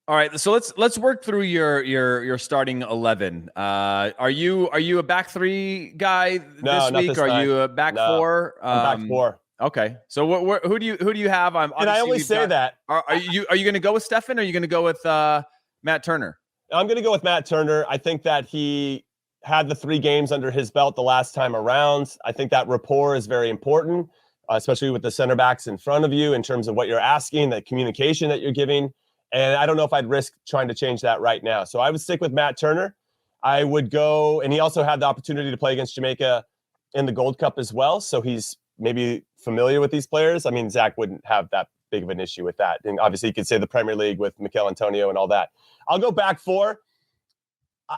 All right, so let's work through your starting 11. Are you a back three guy No, this not week? this Are time. you a back No, four? I'm back four. Okay, so who do you have? And I Obviously only we've say got. that. Are you going to go with Stefan? Or are you going to go with Matt Turner? I'm going to go with Matt Turner. I think that he had the 3 games under his belt the last time around. I think that rapport is very important, especially with the center backs in front of you in terms of what you're asking, the communication that you're giving. And I don't know if I'd risk trying to change that right now. So I would stick with Matt Turner. I would go, and he also had the opportunity to play against Jamaica in the Gold Cup as well. So he's maybe familiar with these players. I mean, Zach wouldn't have that big of an issue with that. And obviously you could say the Premier League with Mikel Antonio and all that. I'll go back 4.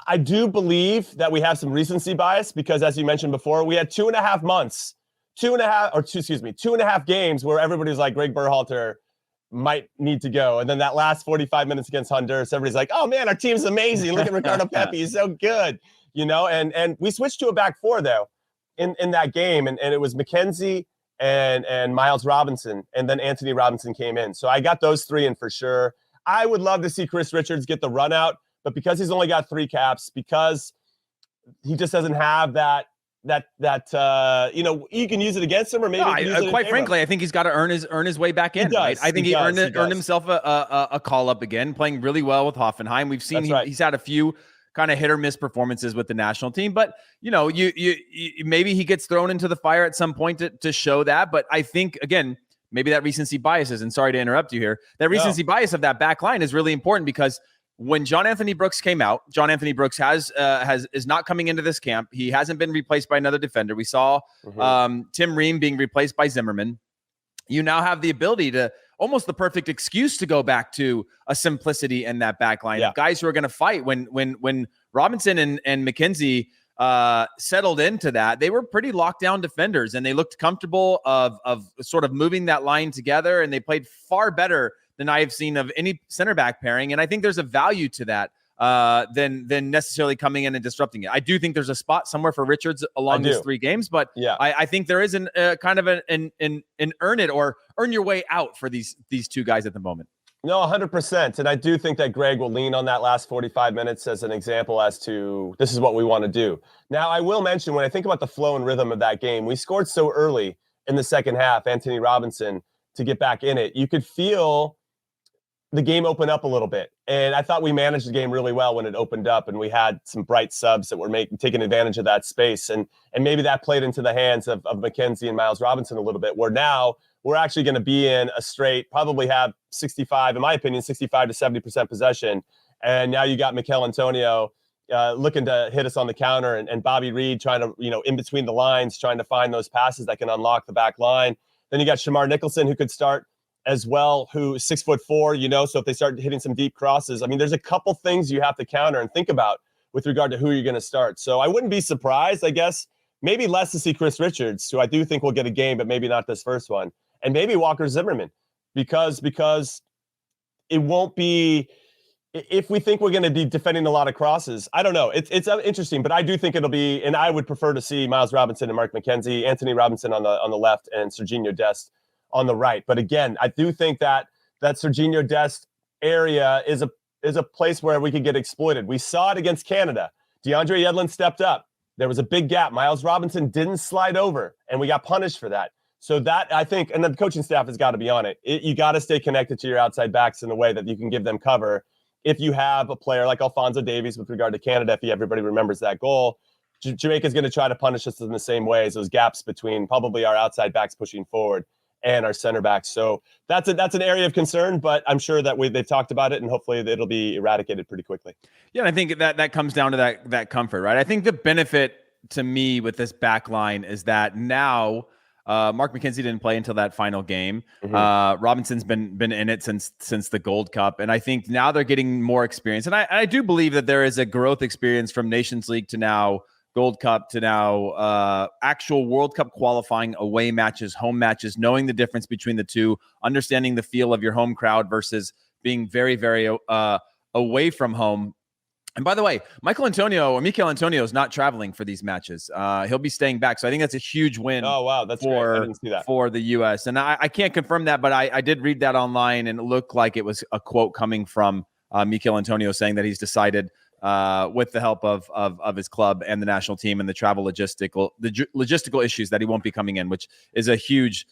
I do believe that we have some recency bias because, as you mentioned before, we had 2.5 months, 2.5 games where everybody's like, Gregg Berhalter might need to go. And then that last 45 minutes against Honduras, everybody's like, oh man, our team's amazing. Look at Ricardo Pepi. He's so good. And we switched to a back 4 though in that game. And it was McKenzie and Miles Robinson. And then Anthony Robinson came in. So I got those 3 in for sure. I would love to see Chris Richards get the run out, but because he's only got 3 caps, because he just doesn't have that, you can use it against him or maybe quite frankly, I think he's got to earn his way back in. Right? I think he earned himself a call up again, playing really well with Hoffenheim. We've seen he's had a few kind of hit or miss performances with the national team, but you maybe he gets thrown into the fire at some point to show that. But I think again, maybe that recency bias is, and sorry to interrupt you here, that recency bias of that back line is really important because when John Anthony Brooks came out, John Anthony Brooks is not coming into this camp. He hasn't been replaced by another defender. We saw Tim Ream being replaced by Zimmerman. You now have the ability to almost the perfect excuse to go back to a simplicity in that back line of guys who are going to fight. When Robinson and McKenzie settled into that, they were pretty locked down defenders and they looked comfortable of sort of moving that line together, and they played far better than I have seen of any center back pairing. And I think there's a value to that than necessarily coming in and disrupting it. I do think there's a spot somewhere for Richards along these 3 games, but I think there is an kind of an earn it or earn your way out for these 2 guys at the moment. No, 100%. And I do think that Gregg will lean on that last 45 minutes as an example as to this is what we want to do. Now, I will mention when I think about the flow and rhythm of that game, we scored so early in the second half, Anthony Robinson, to get back in it. You could feel the game open up a little bit. And I thought we managed the game really well when it opened up, and we had some bright subs that were taking advantage of that space. And maybe that played into the hands of McKenzie and Miles Robinson a little bit, where now we're actually going to be in a straight, probably have 65, in my opinion, 65 to 70% possession. And now you got Mikel Antonio looking to hit us on the counter, and Bobby Reed trying to, in between the lines, trying to find those passes that can unlock the back line. Then you got Shamar Nicholson, who could start as well, who's 6'4", so if they start hitting some deep crosses, I mean, there's a couple things you have to counter and think about with regard to who you're going to start. So I wouldn't be surprised, I guess, maybe less to see Chris Richards, who I do think will get a game, but maybe not this first one, and maybe Walker Zimmerman, because it won't be, if we think we're going to be defending a lot of crosses, I don't know. It's interesting, but I do think it'll be, and I would prefer to see Miles Robinson and Mark McKenzie, Anthony Robinson on the left, and Serginho Dest on the right. But again, I do think that Serginho Dest area is a place where we could get exploited. We saw it against Canada. DeAndre Yedlin stepped up. There was a big gap. Miles Robinson didn't slide over, and we got punished for that. So that, I think, and the coaching staff has got to be on it. You got to stay connected to your outside backs in a way that you can give them cover. If you have a player like Alphonso Davies with regard to Canada, if everybody remembers that goal, Jamaica's going to try to punish us in the same way as those gaps between probably our outside backs pushing forward and our center backs. So that's an area of concern, but I'm sure that they've talked about it, and hopefully it'll be eradicated pretty quickly. Yeah, and I think that comes down to that comfort, right? I think the benefit to me with this back line is that now Mark McKenzie didn't play until that final game. Robinson's been in it since the Gold Cup, and I think now they're getting more experience. And I do believe that there is a growth experience from Nations League to now Gold Cup to now actual World Cup qualifying, away matches, home matches, knowing the difference between the two, understanding the feel of your home crowd versus being very, very away from home. And by the way, Mikel Antonio is not traveling for these matches. He'll be staying back. So I think that's a huge win. Oh, wow. That's great. I didn't see that. For the U.S. And I can't confirm that, but I did read that online, and it looked like it was a quote coming from Mikel Antonio saying that he's decided with the help of his club and the national team and the logistical issues that he won't be coming in, which is a huge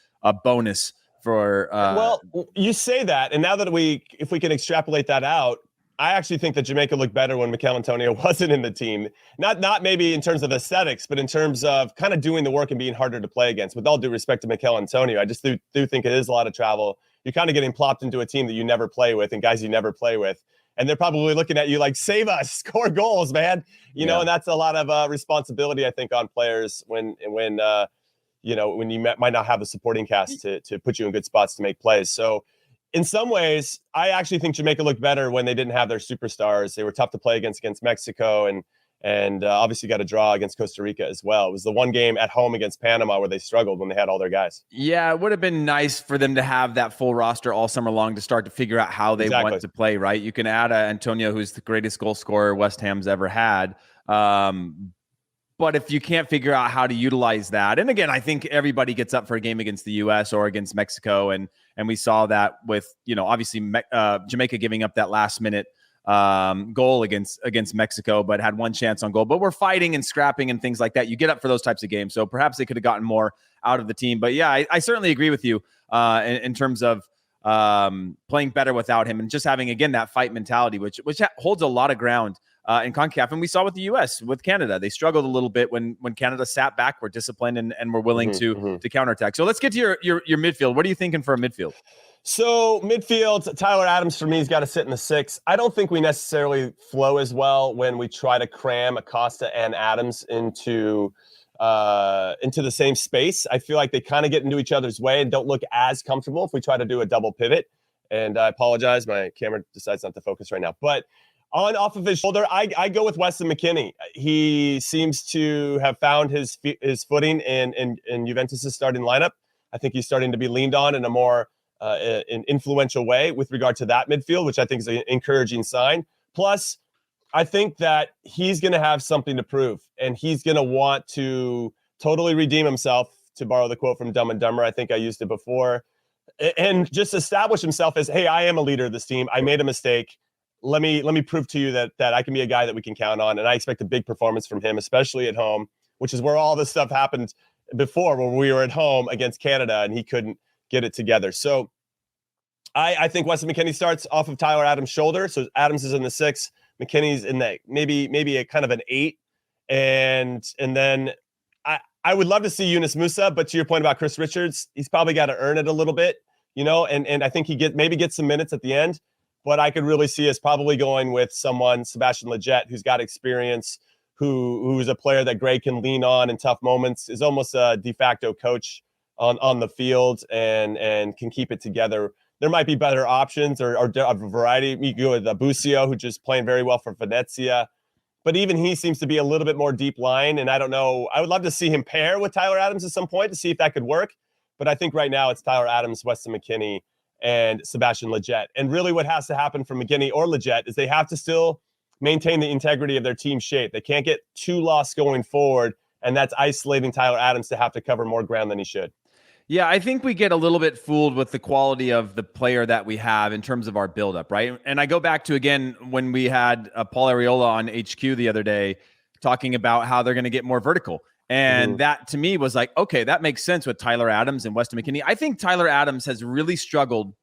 bonus for. Well, you say that, and now that if we can extrapolate that out, I actually think that Jamaica looked better when Mikel Antonio wasn't in the team. Not maybe in terms of aesthetics, but in terms of kind of doing the work and being harder to play against. With all due respect to Mikel Antonio, I just do think it is a lot of travel. You're kind of getting plopped into a team that you never play with and guys you never play with. And they're probably looking at you like, save us, score goals, man. You know, and that's a lot of responsibility, I think, on players when you might not have the supporting cast to put you in good spots to make plays. So in some ways, I actually think Jamaica looked better when they didn't have their superstars. They were tough to play against Mexico and obviously got a draw against Costa Rica as well. It was the one game at home against Panama where they struggled when they had all their guys. Yeah, it would have been nice for them to have that full roster all summer long to start to figure out how they want to play, right? You can add Antonio, who's the greatest goal scorer West Ham's ever had. But if you can't figure out how to utilize that, and again, I think everybody gets up for a game against the U.S. or against Mexico, and we saw that with, obviously Jamaica giving up that last minute goal against Mexico, but had one chance on goal. But we're fighting and scrapping and things like that. You get up for those types of games, so perhaps they could have gotten more out of the team. But yeah, I certainly agree with you in terms of playing better without him and just having, again, that fight mentality, which holds a lot of ground in CONCACAF. And we saw with the U.S., with Canada, they struggled a little bit when Canada sat back, were disciplined, and were willing to counterattack. So let's get to your midfield. What are you thinking for a midfield? So midfield, Tyler Adams for me has got to sit in the 6. I don't think we necessarily flow as well when we try to cram Acosta and Adams into the same space. I feel like they kind of get into each other's way and don't look as comfortable if we try to do a double pivot. And I apologize, my camera decides not to focus right now. But off of his shoulder, I go with Weston McKennie. He seems to have found his footing in Juventus' starting lineup. I think he's starting to be leaned on in a more an influential way with regard to that midfield, which I think is an encouraging sign. Plus, I think that he's going to have something to prove, and he's going to want to totally redeem himself, to borrow the quote from Dumb and Dumber. I think I used it before, and just establish himself as, hey, I am a leader of this team. I made a mistake. Let me prove to you that I can be a guy that we can count on. And I expect a big performance from him, especially at home, which is where all this stuff happened before, when we were at home against Canada and he couldn't get it together. So I think Weston McKennie starts off of Tyler Adams' shoulder. So Adams is in the 6, McKennie's in the maybe a kind of an 8. And then I would love to see Yunus Musa, but to your point about Chris Richards, he's probably got to earn it a little bit, and I think he gets some minutes at the end. But I could really see us probably going with someone, Sebastian Lletget, who's got experience, who's a player that Gregg can lean on in tough moments, is almost a de facto coach on the field and can keep it together. There might be better options or a variety. You go with Busio, who's just playing very well for Venezia. But even he seems to be a little bit more deep line. And I don't know. I would love to see him pair with Tyler Adams at some point to see if that could work. But I think right now it's Tyler Adams, Weston McKennie, and Sebastian Lletget. And really what has to happen for McKennie or Lletget is they have to still maintain the integrity of their team shape. They can't get too lost going forward. And that's isolating Tyler Adams to have to cover more ground than he should. Yeah, I think we get a little bit fooled with the quality of the player that we have in terms of our buildup, right? And I go back to, again, when we had Paul Arriola on HQ the other day talking about how they're going to get more vertical. And that, to me, was like, okay, that makes sense with Tyler Adams and Weston McKennie. I think Tyler Adams has really struggled.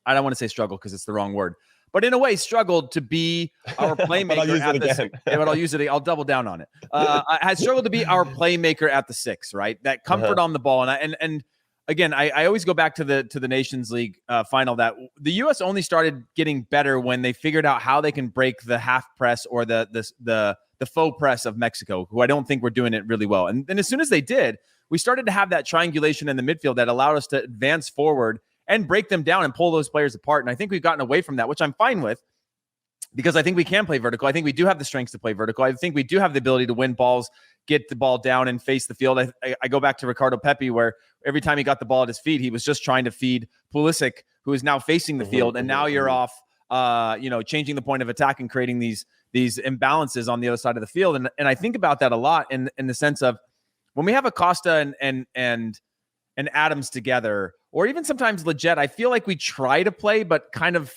I don't want to say struggle because it's the wrong word, but in a way struggled to be our playmaker but I'll use it. I'll double down on it. Has struggled to be our playmaker at the 6, right? That comfort on the ball. And again, I always go back to the Nations League final, that the U.S. only started getting better when they figured out how they can break the half press or the faux press of Mexico, who I don't think were doing it really well. And then as soon as they did, we started to have that triangulation in the midfield that allowed us to advance forward and break them down and pull those players apart. And I think we've gotten away from that, which I'm fine with, because I think we can play vertical. I think we do have the strengths to play vertical. I think we do have the ability to win balls, get the ball down and face the field. I go back to Ricardo Pepi, where every time he got the ball at his feet, he was just trying to feed Pulisic, who is now facing the field. And now you're off, changing the point of attack and creating these imbalances on the other side of the field. And I think about that a lot in the sense of when we have Acosta and Adams together, or even sometimes Lletget, I feel like we try to play, but kind of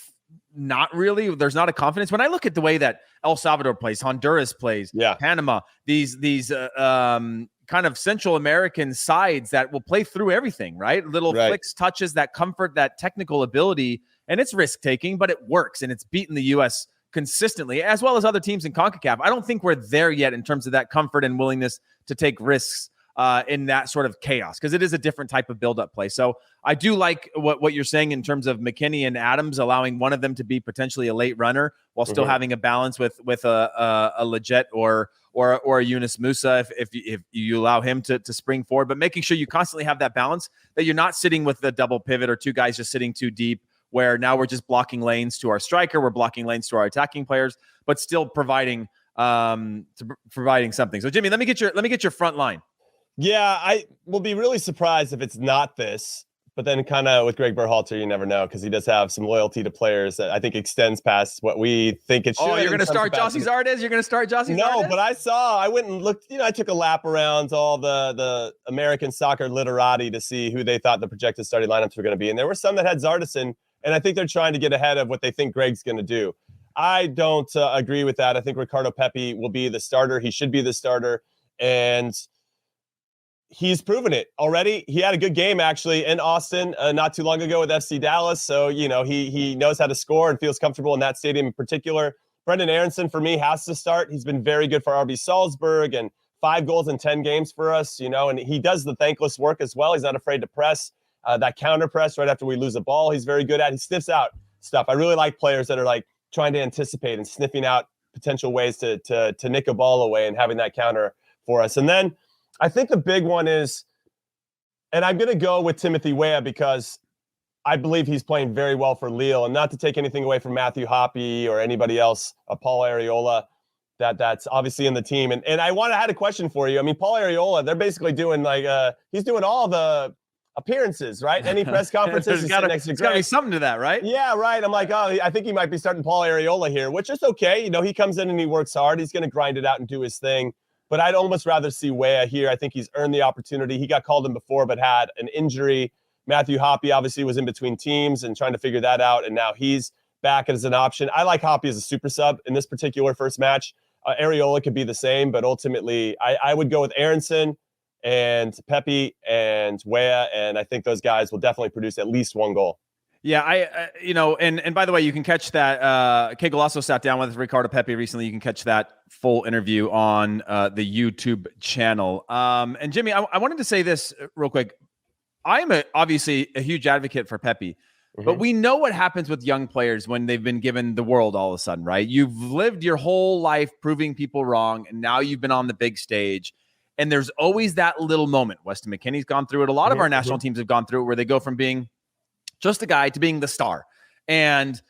not really. There's not a confidence. When I look at the way that El Salvador plays, Honduras plays, Panama, these kind of Central American sides that will play through everything, right? Little flicks, touches, that comfort, that technical ability, and it's risk-taking, but it works, and it's beaten the U.S. consistently, as well as other teams in CONCACAF. I don't think we're there yet in terms of that comfort and willingness to take risks in that sort of chaos, because it is a different type of build-up play. So I do like what you're saying in terms of McKennie and Adams, allowing one of them to be potentially a late runner while still having a balance with a Leggett or a Yunus Musa if you allow him to spring forward, but making sure you constantly have that balance, that you're not sitting with the double pivot or two guys just sitting too deep, where now we're just blocking lanes to our striker, we're blocking lanes to our attacking players, but still providing something. So Jimmy, let me get your front line. Yeah, I will be really surprised if it's not this, but then kind of with Gregg Berhalter, you never know, because he does have some loyalty to players that I think extends past what we think it should. Oh, you're going to start Jossie Zardes? You're going to start Jossie Zardes? No, but I went and looked, I took a lap around all the American soccer literati to see who they thought the projected starting lineups were going to be. And there were some that had Zardes in, and I think they're trying to get ahead of what they think Gregg's going to do. I don't agree with that. I think Ricardo Pepi will be the starter. He should be the starter. And he's proven it already. He had a good game, actually, in Austin not too long ago with FC Dallas. So, he knows how to score and feels comfortable in that stadium in particular. Brendan Aronson, for me, has to start. He's been very good for RB Salzburg and 5 goals in 10 games for us, and he does the thankless work as well. He's not afraid to press. That counter press right after we lose a ball, he's very good at. He sniffs out stuff. I really like players that are like trying to anticipate and sniffing out potential ways to nick a ball away and having that counter for us. And then I think the big one is, and I'm going to go with Timothy Weah because I believe he's playing very well for Lille, and not to take anything away from Matthew Hoppe or anybody else, Paul Areola, that's obviously in the team. And I had a question for you. I mean, Paul Areola, they're basically doing he's doing all the appearances, right? Any press conferences? There's got to be something to that, right? Yeah, right. I'm like, I think he might be starting Paul Areola here, which is okay. He comes in and he works hard. He's going to grind it out and do his thing. But I'd almost rather see Weah here. I think he's earned the opportunity. He got called in before, but had an injury. Matthew Hoppe obviously was in between teams and trying to figure that out, and now he's back as an option. I like Hoppe as a super sub in this particular first match. Areola could be the same, but ultimately I would go with Aronson and Pepi and Weah, and I think those guys will definitely produce at least 1 goal. Yeah, and by the way, you can catch that. Qué Golazo sat down with Ricardo Pepi recently. You can catch that full interview on the YouTube channel. And Jimmy, I wanted to say this real quick. I'm obviously a huge advocate for Pepi, but we know what happens with young players when they've been given the world all of a sudden, right? You've lived your whole life proving people wrong, and now you've been on the big stage. And there's always that little moment. Weston McKennie's gone through it. A lot of our national teams have gone through it, where they go from being just a guy to being the star. And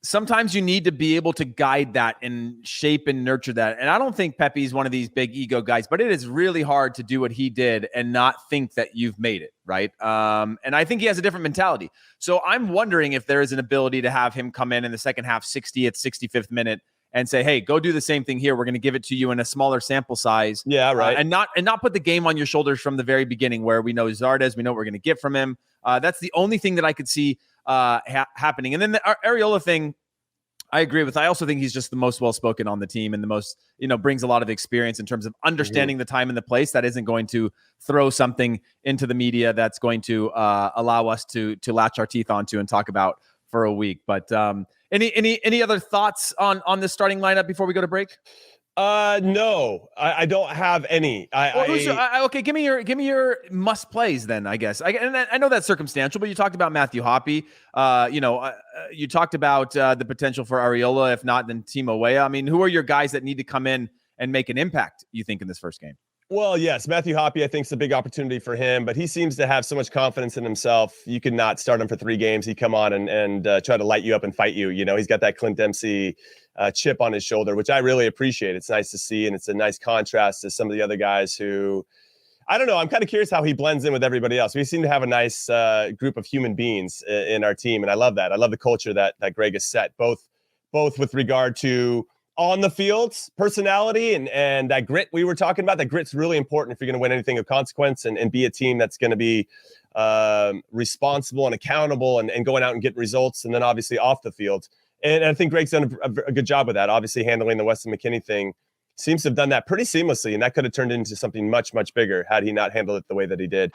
sometimes you need to be able to guide that and shape and nurture that. And I don't think Pepe's one of these big ego guys, but it is really hard to do what he did and not think that you've made it, right? And I think he has a different mentality. So I'm wondering if there is an ability to have him come in the second half, 60th, 65th minute, and say, hey, go do the same thing here. We're going to give it to you in a smaller sample size. Yeah, right. And not put the game on your shoulders from the very beginning, where we know Zardes, we know what we're going to get from him. That's the only thing that I could see happening. And then the Areola thing, I agree with. I also think he's just the most well-spoken on the team and the most, brings a lot of experience in terms of understanding the time and the place. That isn't going to throw something into the media that's going to allow us to latch our teeth onto and talk about for a week. But any other thoughts on this starting lineup before we go to break? No, I don't have any. Okay, give me your must plays then, I guess. I know that's circumstantial, but you talked about Matthew Hoppe. You talked about the potential for Areola. If not, then Timo Weah. I mean, who are your guys that need to come in and make an impact, you think, in this first game? Well, yes, Matthew Hoppe, I think, is a big opportunity for him, but he seems to have so much confidence in himself. You could not start him for 3 games. He'd come on and try to light you up and fight you. He's got that Clint Dempsey chip on his shoulder, which I really appreciate. It's nice to see, and it's a nice contrast to some of the other guys who, I don't know, I'm kind of curious how he blends in with everybody else. We seem to have a nice group of human beings in our team, and I love that. I love the culture that Gregg has set, both with regard to on the field, personality and that grit we were talking about. That grit's really important if you're going to win anything of consequence and be a team that's going to be responsible and accountable and going out and getting results. And then obviously off the field. And I think Gregg's done a good job with that. Obviously handling the Weston McKennie thing seems to have done that pretty seamlessly. And that could have turned into something much, much bigger had he not handled it the way that he did.